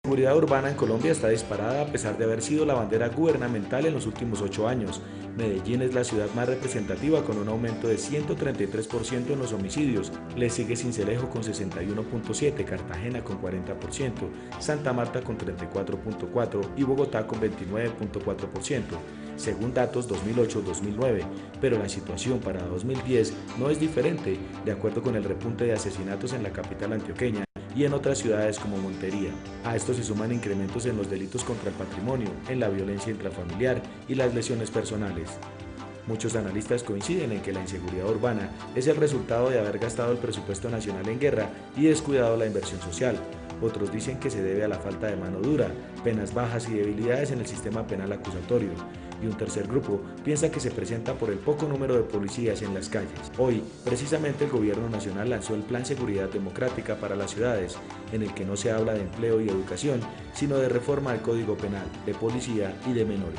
La seguridad urbana en Colombia está disparada a pesar de haber sido la bandera gubernamental en los últimos 8 años. Medellín es la ciudad más representativa con un aumento de 133% en los homicidios. Le sigue Sincelejo con 61.7%, Cartagena con 40%, Santa Marta con 34.4% y Bogotá con 29.4%, según datos 2008-2009. Pero la situación para 2010 no es diferente, de acuerdo con el repunte de asesinatos en la capital antioqueña y en otras ciudades como Montería. A esto se suman incrementos en los delitos contra el patrimonio, en la violencia intrafamiliar y las lesiones personales. Muchos analistas coinciden en que la inseguridad urbana es el resultado de haber gastado el presupuesto nacional en guerra y descuidado la inversión social. Otros dicen que se debe a la falta de mano dura, penas bajas y debilidades en el sistema penal acusatorio. Y un tercer grupo piensa que se presenta por el poco número de policías en las calles. Hoy, precisamente el gobierno nacional lanzó el Plan Seguridad Democrática para las ciudades, en el que no se habla de empleo y educación, sino de reforma al Código Penal, de policía y de menores.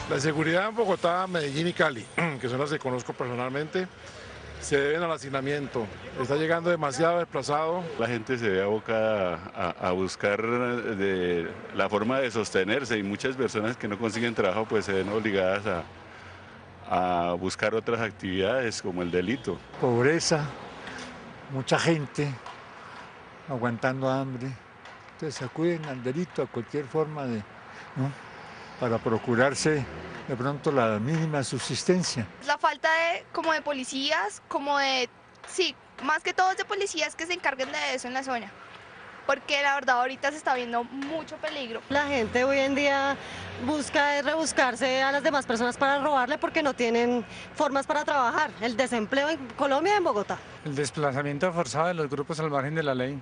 La seguridad en Bogotá, Medellín y Cali, que son las que conozco personalmente, se deben al hacinamiento. Está llegando demasiado desplazado. La gente se ve abocada a buscar la forma de sostenerse y muchas personas que no consiguen trabajo pues se ven obligadas a buscar otras actividades como el delito. Pobreza, mucha gente aguantando hambre, entonces acuden al delito, a cualquier forma ¿no? Para procurarse de pronto la mínima subsistencia. La falta de policías, sí, más que todo de policías que se encarguen de eso en la zona, porque la verdad ahorita se está viendo mucho peligro. La gente hoy en día busca rebuscarse a las demás personas para robarle porque no tienen formas para trabajar. El desempleo en Colombia y en Bogotá. El desplazamiento forzado de los grupos al margen de la ley.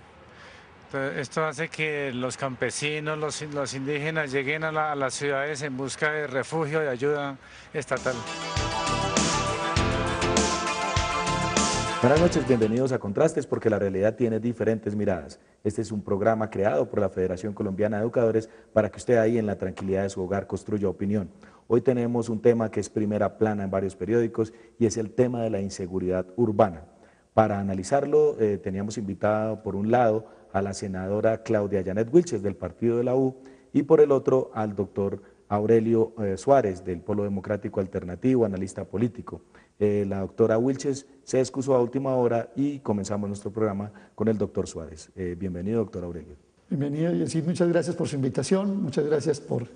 Esto hace que los campesinos, los indígenas lleguen a las ciudades en busca de refugio y ayuda estatal. Buenas noches, bienvenidos a Contrastes, porque la realidad tiene diferentes miradas. Este es un programa creado por la Federación Colombiana de Educadores para que usted ahí en la tranquilidad de su hogar construya opinión. Hoy tenemos un tema que es primera plana en varios periódicos y es el tema de la inseguridad urbana. Para analizarlo teníamos invitado por un lado a la senadora Claudia Yanet Wilches del partido de la U y por el otro al doctor Aurelio Suárez del Polo Democrático Alternativo, analista político. La doctora Wilches se excusó a última hora y comenzamos nuestro programa con el doctor Suárez. Bienvenido, doctor Aurelio. Bienvenido, y muchas gracias por su invitación, muchas gracias por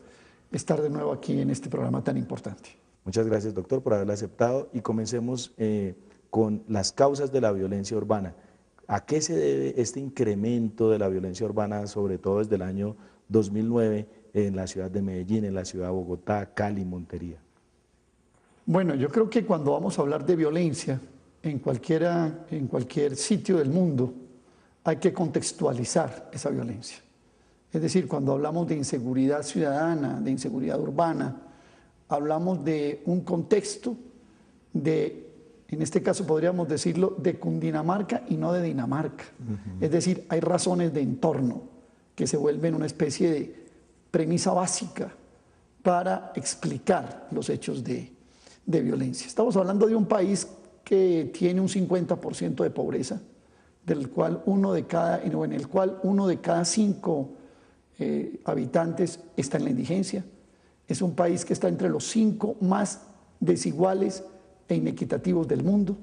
estar de nuevo aquí en este programa tan importante. Muchas gracias, doctor, por haberla aceptado y comencemos con las causas de la violencia urbana. ¿A qué se debe este incremento de la violencia urbana, sobre todo desde el año 2009, en la ciudad de Medellín, en la ciudad de Bogotá, Cali, Montería? Bueno, yo creo que cuando vamos a hablar de violencia en cualquier sitio del mundo, hay que contextualizar esa violencia. Es decir, cuando hablamos de inseguridad ciudadana, de inseguridad urbana, hablamos de un contexto en este caso podríamos decirlo, de Cundinamarca y no de Dinamarca. Es decir, hay razones de entorno que se vuelven una especie de premisa básica para explicar los hechos de violencia. Estamos hablando de un país que tiene un 50% de pobreza, en el cual uno de cada 5 habitantes está en la indigencia. Es un país que está entre los 5 más desiguales e inequitativos del mundo.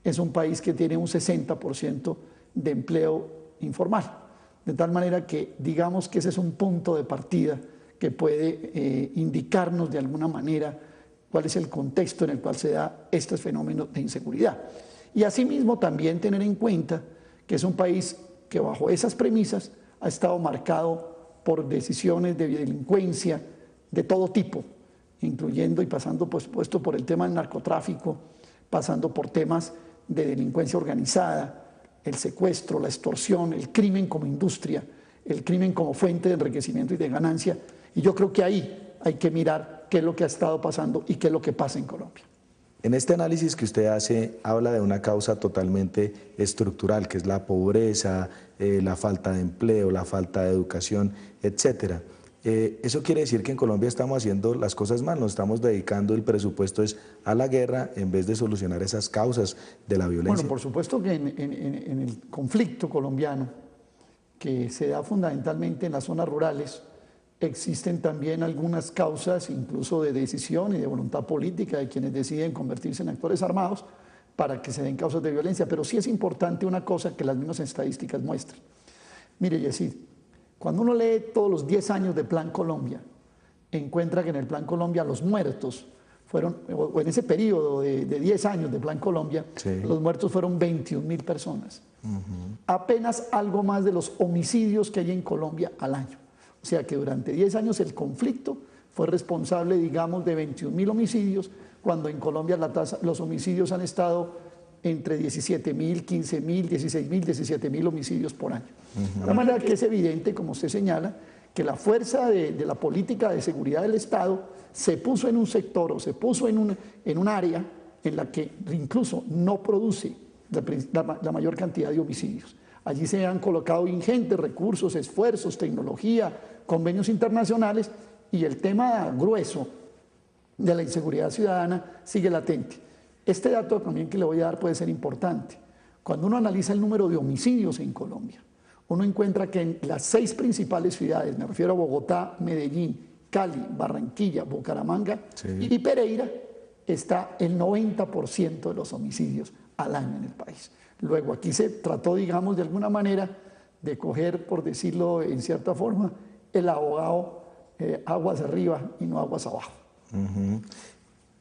Es un país que tiene un 60% de empleo informal, de tal manera que digamos que ese es un punto de partida que puede indicarnos de alguna manera cuál es el contexto en el cual se da estos fenómenos de inseguridad. Y asimismo también tener en cuenta que es un país que bajo esas premisas ha estado marcado por decisiones de delincuencia de todo tipo, incluyendo y pasando por supuesto por el tema del narcotráfico, pasando por temas de delincuencia organizada, el secuestro, la extorsión, el crimen como industria, el crimen como fuente de enriquecimiento y de ganancia. Y yo creo que ahí hay que mirar qué es lo que ha estado pasando y qué es lo que pasa en Colombia. En este análisis que usted hace, habla de una causa totalmente estructural, que es la pobreza, la falta de empleo, la falta de educación, etcétera. Eso quiere decir que en Colombia estamos haciendo las cosas mal, nos estamos dedicando el presupuesto a la guerra en vez de solucionar esas causas de la violencia. Bueno, por supuesto que en el conflicto colombiano que se da fundamentalmente en las zonas rurales. Existen también algunas causas, incluso de decisión y de voluntad política de quienes deciden convertirse en actores armados para que se den causas de violencia, pero sí es importante una cosa que las mismas estadísticas muestran. Mire, Yesid, cuando uno lee todos los 10 años de Plan Colombia, encuentra que en el Plan Colombia los muertos fueron, o en ese periodo de 10 años de Plan Colombia, sí, los muertos fueron 21.000 personas. Apenas algo más de los homicidios que hay en Colombia al año. O sea que durante 10 años el conflicto fue responsable, digamos, de 21.000 homicidios, cuando en Colombia los homicidios han estado entre 17.000, 15.000, 16.000, 17.000 homicidios por año. De manera que es evidente, como usted señala, que la fuerza de la política de seguridad del Estado se puso en un sector o se puso en un área en la que incluso no produce la mayor cantidad de homicidios. Allí se han colocado ingentes recursos, esfuerzos, tecnología, convenios internacionales, y el tema grueso de la inseguridad ciudadana sigue latente. Este dato también que le voy a dar puede ser importante. Cuando uno analiza el número de homicidios en Colombia, uno encuentra que en las 6 principales ciudades, me refiero a Bogotá, Medellín, Cali, Barranquilla, Bucaramanga, sí, y Pereira, está el 90% de los homicidios al año en el país. Luego aquí se trató, digamos, de alguna manera de coger, por decirlo en cierta forma, el ahogado aguas arriba y no aguas abajo.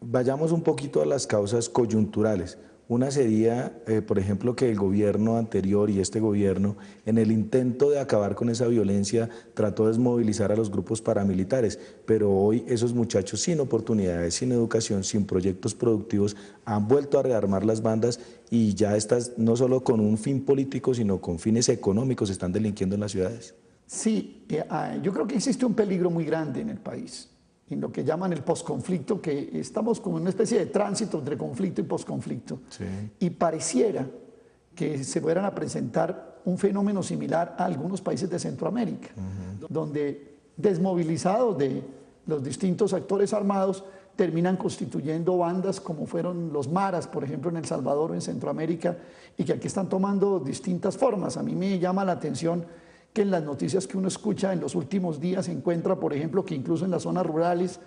Vayamos un poquito a las causas coyunturales. Una sería, por ejemplo, que el gobierno anterior y este gobierno, en el intento de acabar con esa violencia, trató de desmovilizar a los grupos paramilitares, pero hoy esos muchachos sin oportunidades, sin educación, sin proyectos productivos, han vuelto a rearmar las bandas y ya estas, no solo con un fin político, sino con fines económicos, están delinquiendo en las ciudades. Sí, yo creo que existe un peligro muy grande en el país, en lo que llaman el posconflicto, que estamos como en una especie de tránsito entre conflicto y posconflicto. Sí. Y pareciera que se fueran a presentar un fenómeno similar a algunos países de Centroamérica, donde desmovilizados de los distintos actores armados terminan constituyendo bandas como fueron los maras, por ejemplo, en El Salvador o en Centroamérica, y que aquí están tomando distintas formas. A mí me llama la atención que en las noticias que uno escucha en los últimos días se encuentra, por ejemplo, que incluso en las zonas rurales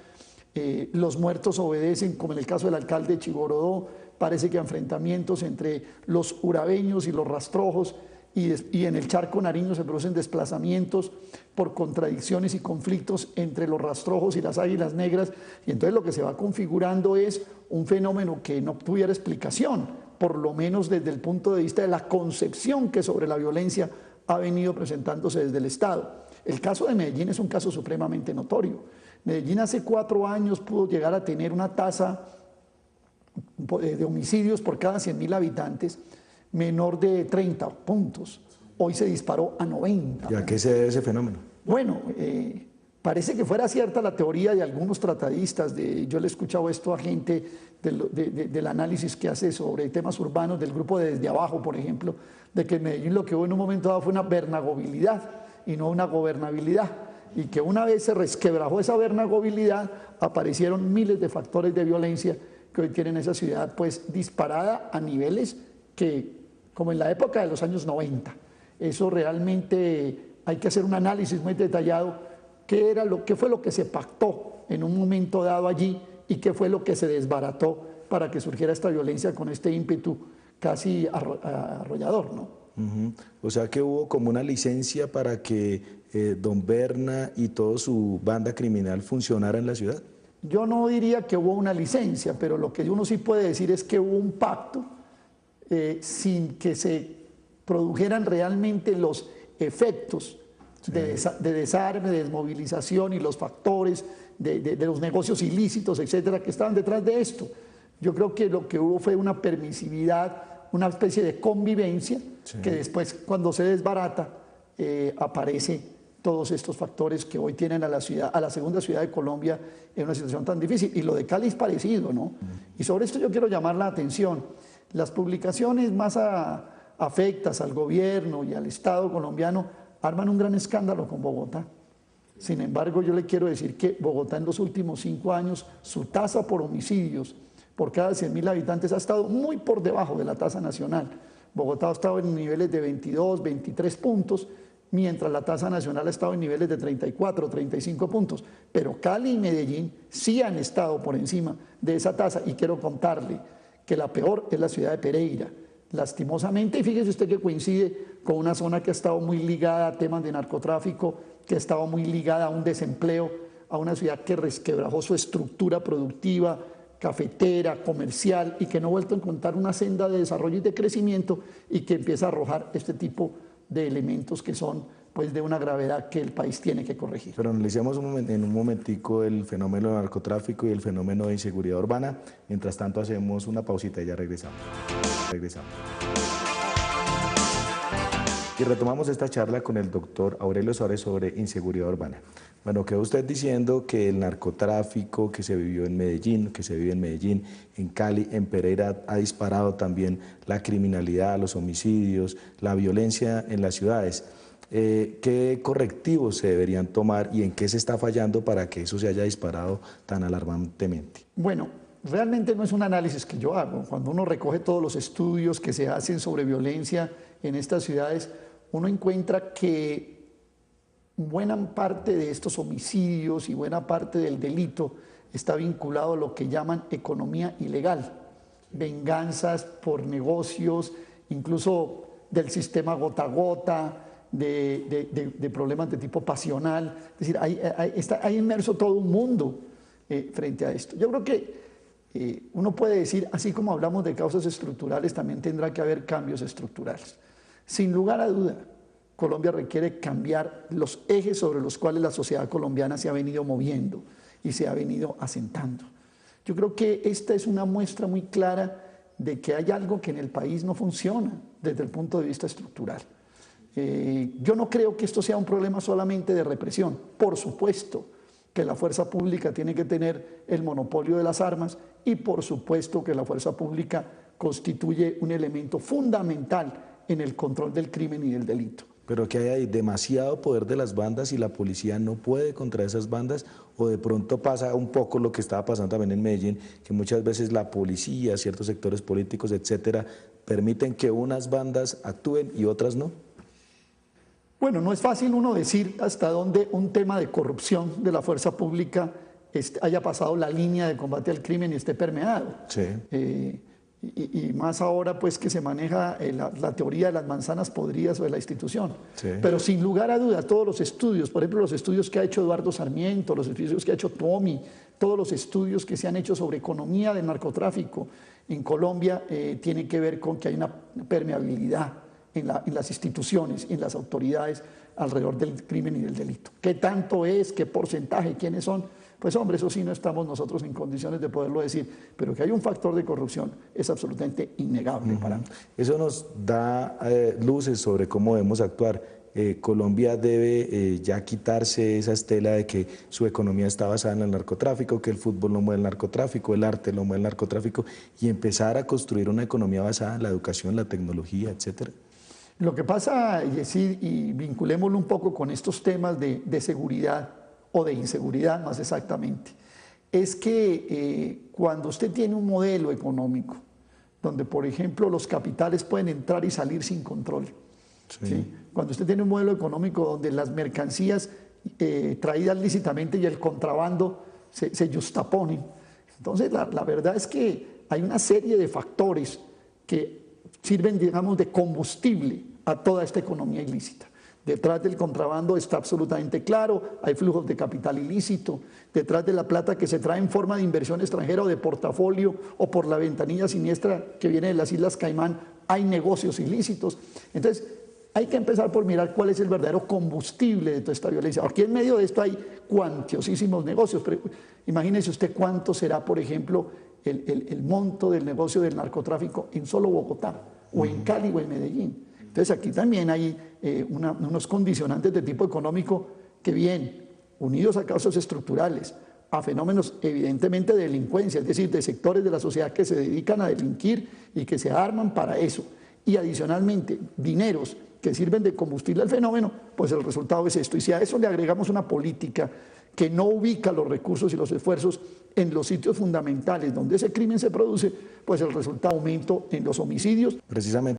los muertos obedecen, como en el caso del alcalde de Chigorodó, parece que enfrentamientos entre los urabeños y los rastrojos, y en el Charco Nariño se producen desplazamientos por contradicciones y conflictos entre los rastrojos y las águilas negras, y entonces lo que se va configurando es un fenómeno que no tuviera explicación, por lo menos desde el punto de vista de la concepción que sobre la violencia ha venido presentándose desde el Estado. El caso de Medellín es un caso supremamente notorio. Medellín hace 4 años pudo llegar a tener una tasa de homicidios por cada 100.000 habitantes menor de 30 puntos. Hoy se disparó a 90. ¿Y a qué se debe ese fenómeno? Bueno, parece que fuera cierta la teoría de algunos tratadistas, yo le he escuchado esto a gente del análisis que hace sobre temas urbanos, del grupo de Desde Abajo, por ejemplo, de que en Medellín lo que hubo en un momento dado fue una vernagobilidad y no una gobernabilidad, y que una vez se resquebrajó esa vernagobilidad, aparecieron miles de factores de violencia que hoy tienen esa ciudad pues disparada a niveles que, como en la época de los años 90, eso realmente hay que hacer un análisis muy detallado, qué fue lo que se pactó en un momento dado allí y qué fue lo que se desbarató para que surgiera esta violencia con este ímpetu casi arrollador, ¿no? O sea que hubo como una licencia para que don Berna y toda su banda criminal funcionara en la ciudad. Yo no diría que hubo una licencia, pero lo que uno sí puede decir es que hubo un pacto sin que se produjeran realmente los efectos de desarme, de desmovilización y los factores de los negocios ilícitos, etcétera, que estaban detrás de esto. Yo creo que lo que hubo fue una permisividad, una especie de convivencia, que después, cuando se desbarata, aparece todos estos factores que hoy tienen a la ciudad, a la segunda ciudad de Colombia en una situación tan difícil. Y lo de Cali es parecido, ¿no? Y sobre esto yo quiero llamar la atención. Las publicaciones más afectas al gobierno y al Estado colombiano arman un gran escándalo con Bogotá. Sin embargo, yo le quiero decir que Bogotá en los últimos 5 años, su tasa por homicidios por cada 100.000 habitantes ha estado muy por debajo de la tasa nacional. Bogotá ha estado en niveles de 22, 23 puntos, mientras la tasa nacional ha estado en niveles de 34, 35 puntos. Pero Cali y Medellín sí han estado por encima de esa tasa, y quiero contarle que la peor es la ciudad de Pereira, lastimosamente, y fíjese usted que coincide con una zona que ha estado muy ligada a temas de narcotráfico, que ha estado muy ligada a un desempleo, a una ciudad que resquebrajó su estructura productiva, cafetera, comercial, y que no ha vuelto a encontrar una senda de desarrollo y de crecimiento, y que empieza a arrojar este tipo de elementos que son pues de una gravedad que el país tiene que corregir. Pero analicemos en un momentico el fenómeno del narcotráfico y el fenómeno de inseguridad urbana. Mientras tanto hacemos una pausita y ya regresamos. Y retomamos esta charla con el doctor Aurelio Suárez sobre inseguridad urbana. Bueno, quedó usted diciendo que el narcotráfico que se vivió en Medellín, que se vive en Medellín, en Cali, en Pereira, ha disparado también la criminalidad, los homicidios, la violencia en las ciudades. ¿Qué correctivos se deberían tomar y en qué se está fallando para que eso se haya disparado tan alarmantemente? Bueno, realmente no es un análisis que yo hago. Cuando uno recoge todos los estudios que se hacen sobre violencia en estas ciudades, uno encuentra que buena parte de estos homicidios y buena parte del delito está vinculado a lo que llaman economía ilegal, venganzas por negocios, incluso del sistema gota a gota, de problemas de tipo pasional. Es decir, hay inmerso todo un mundo frente a esto. Yo creo que uno puede decir, así como hablamos de causas estructurales, también tendrá que haber cambios estructurales. Sin lugar a duda, Colombia requiere cambiar los ejes sobre los cuales la sociedad colombiana se ha venido moviendo y se ha venido asentando. Yo creo que esta es una muestra muy clara de que hay algo que en el país no funciona desde el punto de vista estructural. Yo no creo que esto sea un problema solamente de represión. Por supuesto que la fuerza pública tiene que tener el monopolio de las armas, y por supuesto que la fuerza pública constituye un elemento fundamental en el control del crimen y del delito. Pero que hay demasiado poder de las bandas y la policía no puede contra esas bandas, o de pronto pasa un poco lo que estaba pasando también en Medellín, que muchas veces la policía, ciertos sectores políticos, etcétera, permiten que unas bandas actúen y otras no. Bueno, no es fácil uno decir hasta dónde un tema de corrupción de la fuerza pública haya pasado la línea de combate al crimen y esté permeado. Sí. Y más ahora pues que se maneja la teoría de las manzanas podridas o de la institución. Sí. Pero sin lugar a duda, todos los estudios, por ejemplo los estudios que ha hecho Eduardo Sarmiento, los estudios que ha hecho Tomi, todos los estudios que se han hecho sobre economía del narcotráfico en Colombia tienen que ver con que hay una permeabilidad en las instituciones, en las autoridades alrededor del crimen y del delito. ¿Qué tanto es? ¿Qué porcentaje? ¿Quiénes son? Pues hombre, eso sí no estamos nosotros en condiciones de poderlo decir, pero que hay un factor de corrupción es absolutamente innegable para mí. Eso nos da luces sobre cómo debemos actuar. Colombia debe ya quitarse esa estela de que su economía está basada en el narcotráfico, que el fútbol no mueve el narcotráfico, el arte no mueve el narcotráfico, y empezar a construir una economía basada en la educación, la tecnología, etcétera. Lo que pasa, y vinculémoslo un poco con estos temas de seguridad o de inseguridad más exactamente, es que cuando usted tiene un modelo económico donde, por ejemplo, los capitales pueden entrar y salir sin control, ¿sí? Cuando usted tiene un modelo económico donde las mercancías traídas lícitamente y el contrabando se justaponen, entonces la verdad es que hay una serie de factores que sirven, digamos, de combustible a toda esta economía ilícita. Detrás del contrabando está absolutamente claro, hay flujos de capital ilícito, detrás de la plata que se trae en forma de inversión extranjera o de portafolio o por la ventanilla siniestra que viene de las Islas Caimán, hay negocios ilícitos. Entonces, hay que empezar por mirar cuál es el verdadero combustible de toda esta violencia. Aquí en medio de esto hay cuantiosísimos negocios, pero imagínese usted cuánto será, por ejemplo, el monto del negocio del narcotráfico en solo Bogotá, o en Cali o en Medellín. Entonces aquí también hay unos condicionantes de tipo económico que, bien, unidos a causas estructurales, a fenómenos evidentemente de delincuencia, es decir, de sectores de la sociedad que se dedican a delinquir y que se arman para eso, y adicionalmente dineros que sirven de combustible al fenómeno, pues el resultado es esto. Y si a eso le agregamos una política que no ubica los recursos y los esfuerzos en los sitios fundamentales donde ese crimen se produce, pues el resultado aumento en los homicidios. Precisamente.